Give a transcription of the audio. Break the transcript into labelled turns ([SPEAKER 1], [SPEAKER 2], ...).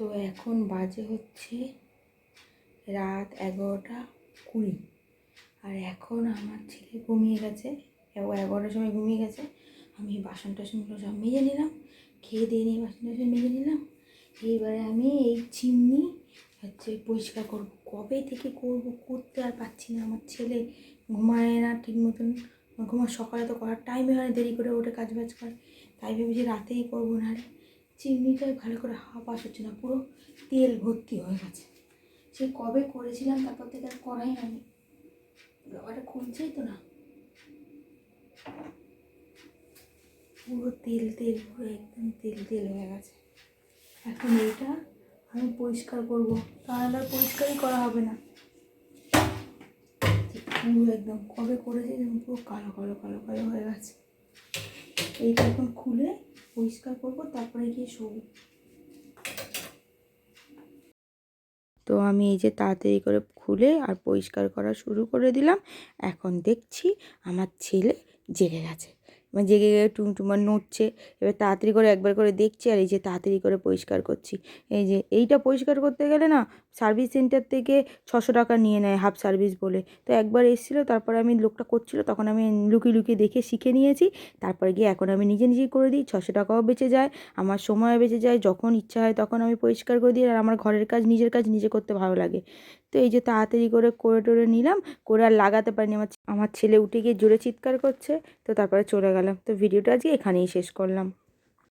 [SPEAKER 1] তো এখন বাজে হচ্ছে রাত 11:20 আর এখন আমার ছেলে ঘুমিয়ে গেছে, 11টার সময় ঘুমিয়ে গেছে। আমি বাসন টাসনগুলো সব মেজে নিলাম, খেয়ে দিয়ে নিয়ে বাসন টাসন মেজে নিলাম। এইবারে আমি এই চিমনি পরিষ্কার করবো। কবে থেকে করতে আর পাচ্ছি না। আমার ছেলে ঘুমায় না ঠিক মতন, সকালে তো করার টাইমে হয়, দেরি করে ওঠে কাজ বাজ করে, তাই ভেবেছি রাতেই করবো। না রে চিমনিটাই ভালো করে হাওয়া পাস হচ্ছে না, পুরো তেল ভর্তি হয়ে গেছে। সে কবে করেছিলাম তারপর থেকে আর করাই হয়নি। ব্যাপারটা খুলছেই তো না, পুরো তেল পুরো একদম তেল হয়ে গেছে। এখন এইটা আমি পরিষ্কার করবো, তাহলে আর পরিষ্কারই করা হবে না। পুরো একদম কবে করেছি পুরো কালো কালো কালো কালো হয়ে গেছে। এইটা এখন খুলে পরিষ্কার করবো, তারপরে গিয়ে শোবো। তো আমি এই যে তাড়াতাড়ি করে খুলে আর পরিষ্কার করা শুরু করে দিলাম। এখন দেখছি আমার ছেলে জেগে গেছে, মানে জেগে গিয়ে টুমটুমার নড়ছে। এবার তাড়াতাড়ি করে একবার করে দেখছি আর এই যে তাড়াতাড়ি করে পরিষ্কার করছি। এই যে এইটা পরিষ্কার করতে গেলে না সার্ভিস সেন্টার থেকে 600 টাকা নিয়ে নেয় হাফ সার্ভিস বলে। তো একবার এসেছিলো, তারপরে আমি লোকটা করছিলো, তখন আমি লুকিয়ে লুকিয়ে দেখে শিখে নিয়েছি। তারপরে গিয়ে এখন আমি নিজে নিজেই করে দিই, 600 টাকাও বেঁচে যায়, আমার সময় বেঁচে যায়। যখন ইচ্ছা হয় তখন আমি পরিষ্কার করে দিই, আর আমার ঘরের কাজ নিজের কাজ নিজে করতে ভালো লাগে। তো এই যে তাড়াতাড়ি করে টোরে নিলাম, করে আর লাগাতে পারিনি। আমার ছেলে উঠে গিয়ে জোরে চিৎকার করছে, তো তারপরে চলে গেলাম। তো ভিডিওটা আজকে এখানেই শেষ করলাম।